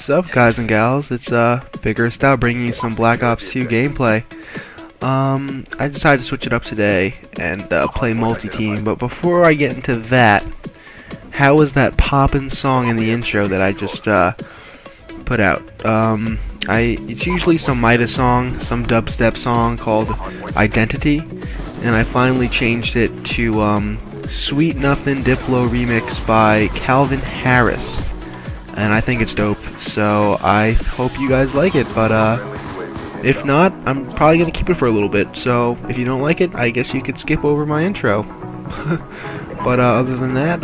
What's up, guys and gals? It's BiggerestAl bringing you some Black Ops 2 gameplay. I decided to switch it up today and play multi-team, but before I get into that, how was that poppin' song in the intro that I just put out? It's usually some Midas song, some dubstep song called Identity, and I finally changed it to Sweet Nothin' Diplo remix by Calvin Harris. And I think it's dope, so I hope you guys like it, but if not, I'm probably going to keep it for a little bit, so if you don't like it, I guess you could skip over my intro. But other than that,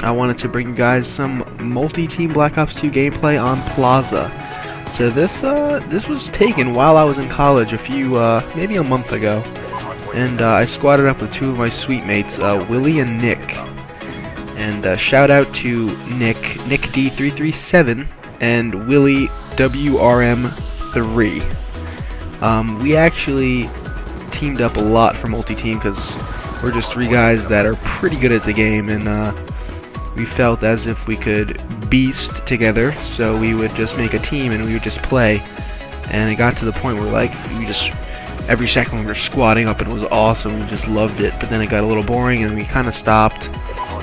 I wanted to bring you guys some multi-team Black Ops 2 gameplay on Plaza. So this was taken while I was in college maybe a month ago, and I squatted up with two of my sweet mates, Willie and Nick. And shout out to NickD337 and Willie WRM3. We actually teamed up a lot for multi-team because we're just three guys that are pretty good at the game, and we felt as if we could beast together, so we would just make a team and we would just play. And it got to the point where every second we were squatting up and it was awesome, we just loved it. But then it got a little boring and we kind of stopped.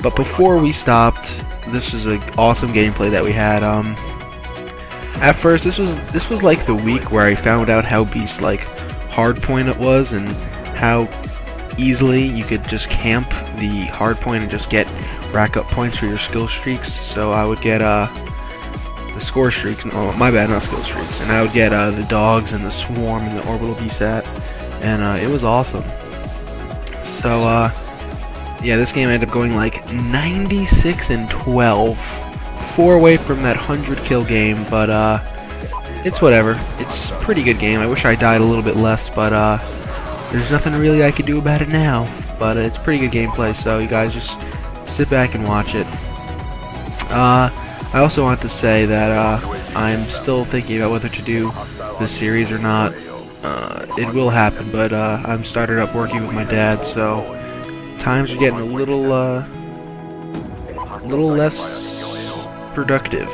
But before we stopped, this is an awesome gameplay that we had. At first, this was like the week where I found out how beast hardpoint it was, and how easily you could just camp the hardpoint and just rack up points for your skill streaks. So I would get the score streaks. Oh, my bad, not skill streaks. And I would get the dogs and the swarm and the orbital VSAT, and it was awesome. So yeah, this game ended up going 96-12, 4 away from that 100 kill game, but it's whatever. It's a pretty good game. I wish I died a little bit less, but there's nothing really I could do about it now. But it's pretty good gameplay, so you guys just sit back and watch it. I also want to say that I'm still thinking about whether to do this series or not. It will happen, but I'm started up working with my dad, so times are getting a little less productive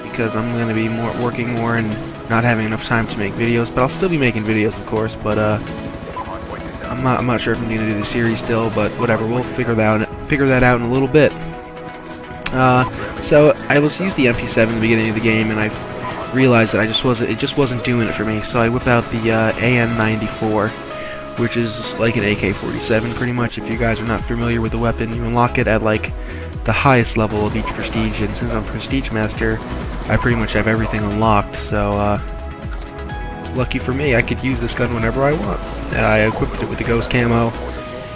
because I'm going to be working more and not having enough time to make videos. But I'll still be making videos, of course. But I'm not sure if I'm going to do the series still. But whatever, we'll figure that out in a little bit. So I used the MP7 at the beginning of the game, and I realized that it just wasn't doing it for me. So I whip out the AN94. Which is like an AK-47 pretty much. If you guys are not familiar with the weapon, you unlock it at the highest level of each prestige, and since I'm Prestige Master, I pretty much have everything unlocked, so lucky for me, I could use this gun whenever I want. I equipped it with the Ghost Camo.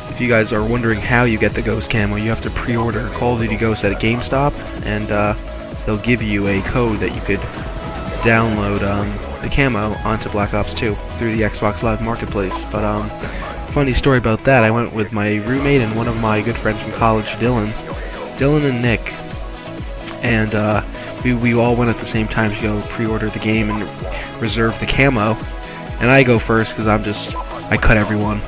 If you guys are wondering how you get the Ghost Camo, you have to pre-order Call of Duty Ghost at a GameStop, and they'll give you a code that you could download the camo onto Black Ops 2 through the Xbox Live Marketplace. But funny story about that, I went with my roommate and one of my good friends from college, Dylan and Nick, and we all went at the same time to go pre-order the game and reserve the camo. And I go first because I cut everyone,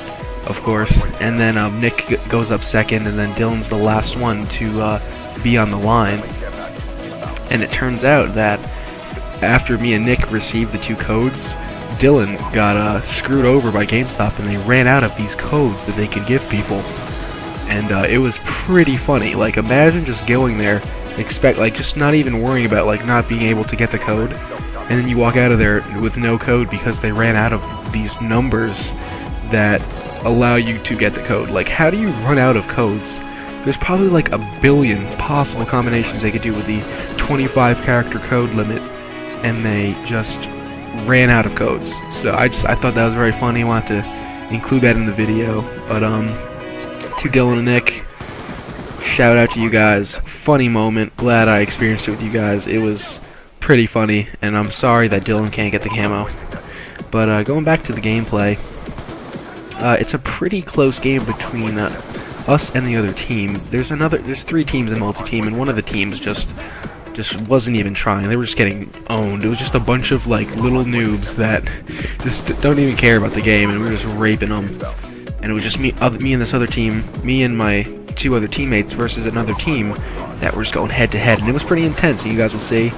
of course, and then Nick goes up second, and then Dylan's the last one to be on the line. And it turns out that after me and Nick received the two codes, Dylan got screwed over by GameStop, and they ran out of these codes that they could give people. And it was pretty funny. Imagine just going there, just not even worrying about not being able to get the code, and then you walk out of there with no code because they ran out of these numbers that allow you to get the code. How do you run out of codes? There's probably a billion possible combinations they could do with the 25 character code limit, and they just ran out of codes. So I thought that was very funny. I wanted to include that in the video. But to Dylan and Nick, shout out to you guys. Funny moment. Glad I experienced it with you guys. It was pretty funny, and I'm sorry that Dylan can't get the camo. But going back to the gameplay, it's a pretty close game between us and the other team. There's three teams in multi-team, and one of the teams just wasn't even trying. They were just getting owned. It was just a bunch of little noobs that just don't even care about the game, and we were just raping them. And it was just me and this other team, me and my two other teammates versus another team that were just going head to head, and it was pretty intense. You guys will see.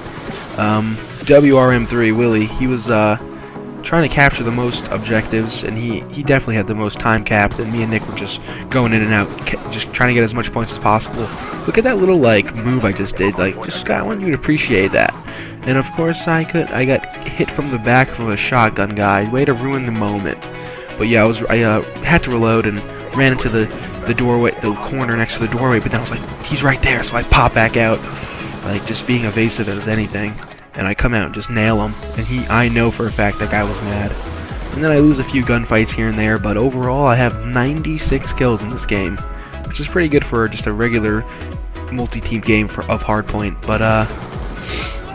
WRM3 Willie, he was trying to capture the most objectives, and he definitely had the most time capped, and me and Nick were just going in and out, just trying to get as much points as possible. Look at that little like move I just did. Like, I want you to appreciate that. And of course I got hit from the back from a shotgun guy. Way to ruin the moment. But yeah, I had to reload and ran into the doorway, the corner next to the doorway, but then I was like, he's right there, so I pop back out, like just being evasive as anything. And I come out and just nail him, and I know for a fact that guy was mad. And then I lose a few gunfights here and there, but overall I have 96 kills in this game, which is pretty good for just a regular multi-team game of Hardpoint. But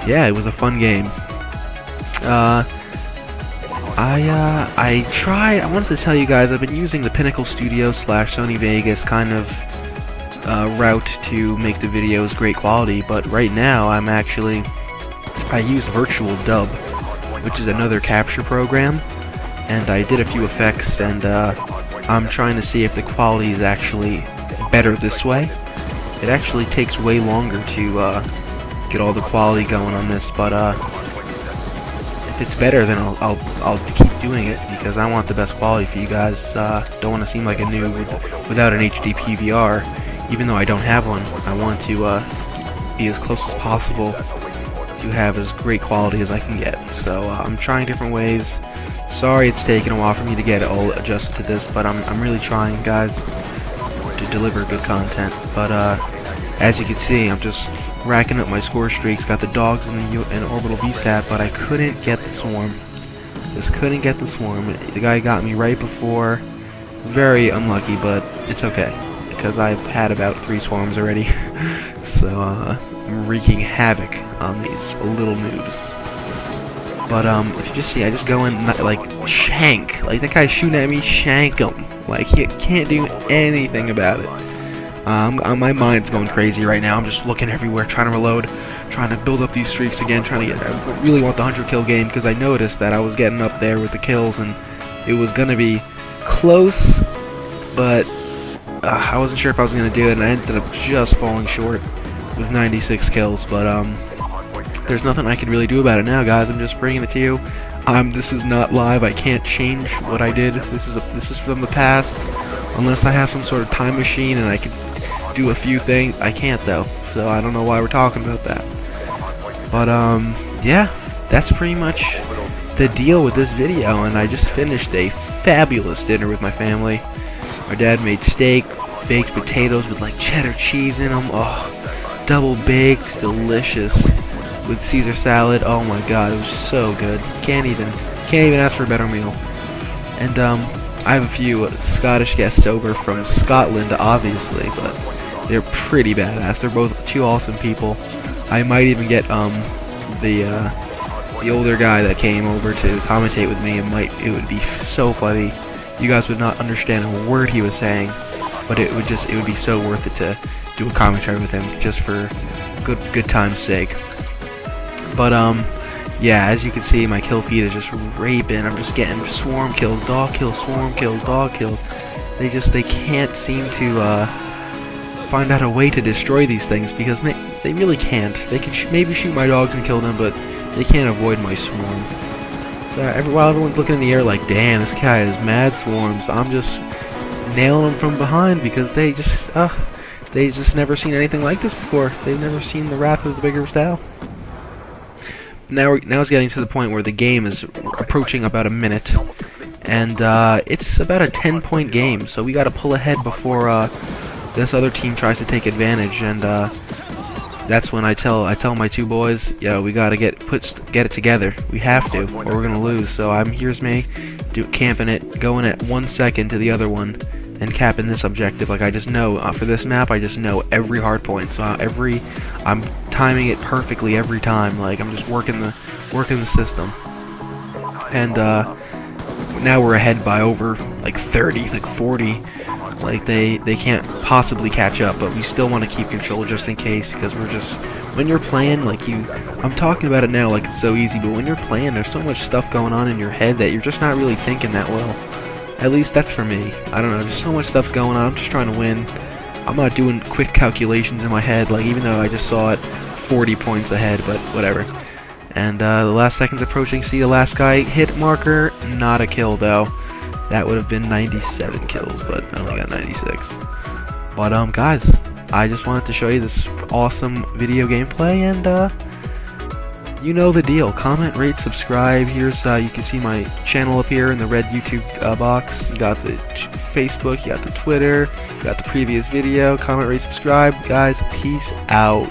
yeah, it was a fun game. I wanted to tell you guys, I've been using the Pinnacle Studio / Sony Vegas kind of route to make the videos great quality, but right now I use Virtual Dub, which is another capture program, and I did a few effects, and I'm trying to see if the quality is actually better this way. It actually takes way longer to get all the quality going on this, but if it's better, then I'll keep doing it, because I want the best quality for you guys. Don't want to seem like a noob without an HD PVR, even though I don't have one. I want to be as close as possible to have as great quality as I can get. So I'm trying different ways. Sorry it's taken a while for me to get it all adjusted to this, but I'm really trying, guys, to deliver good content. But as you can see, I'm just racking up my score streaks. Got the dogs in an orbital VSAT, but I couldn't get the swarm. Just couldn't get the swarm. The guy got me right before. Very unlucky, but it's okay, because I've had about 3 swarms already. So I'm wreaking havoc on these little noobs. But if you just see, I just go in like shank. Like, that guy's shooting at me, shank him. Like, he can't do anything about it. My mind's going crazy right now. I'm just looking everywhere, trying to reload, trying to build up these streaks again, I really want the 100 kill game, because I noticed that I was getting up there with the kills, and it was gonna be close, but I wasn't sure if I was gonna do it, and I ended up just falling short with 96 kills. But there's nothing I can really do about it now, guys. I'm just bringing it to you. This is not live. I can't change what I did. This is from the past, unless I have some sort of time machine and I can do a few things. I can't, though, so I don't know why we're talking about that. But yeah, that's pretty much the deal with this video, and I just finished a fabulous dinner with my family. Our dad made steak, baked potatoes with like cheddar cheese in them. Oh, double baked, delicious, with Caesar salad. Oh my god, it was so good. Can't even ask for a better meal. And I have a few Scottish guests over from Scotland, obviously, but they're pretty badass. They're both 2 awesome people. I might even get the older guy that came over to commentate with me. It would be so funny. You guys would not understand a word he was saying, but it would be so worth it to do a commentary with him, just for good time's sake. But yeah, as you can see, my kill feed is just raping. I'm just getting swarm kills, dog kills, swarm kills, dog kills. They can't seem to find out a way to destroy these things, because they really can't. They can maybe shoot my dogs and kill them, but they can't avoid my swarm. So while everyone's looking in the air like, damn, this guy has mad swarms, I'm just nailing them from behind, because they just never seen anything like this before. They've never seen the wrath of the BiggerestAl. Now it's getting to the point where the game is approaching about a minute, and it's about a 10-point game, so we got to pull ahead before this other team tries to take advantage. And that's when I tell my 2 boys, yo, we gotta get it together. We have to, or we're gonna lose. So here's me, camping it, going at 1 second to the other one, and capping this objective. Like, I just know for this map, I just know every hard point. So I'm timing it perfectly every time. Like, I'm just working the system. And now we're ahead by over like 30, like 40. Like, they can't possibly catch up, but we still want to keep control just in case, because when you're playing, like, I'm talking about it now like it's so easy, but when you're playing, there's so much stuff going on in your head that you're just not really thinking that well. At least that's for me. I don't know, there's so much stuff's going on. I'm just trying to win. I'm not doing quick calculations in my head, like, even though I just saw it 40 points ahead, but whatever. And the last second's approaching. See the last guy. Hit marker. Not a kill, though. That would have been 97 kills, but I only got 96. But, guys, I just wanted to show you this awesome video gameplay, and, you know the deal. Comment, rate, subscribe. Here's, you can see my channel up here in the red YouTube box. You got the Facebook, you got the Twitter, you got the previous video. Comment, rate, subscribe. Guys, peace out.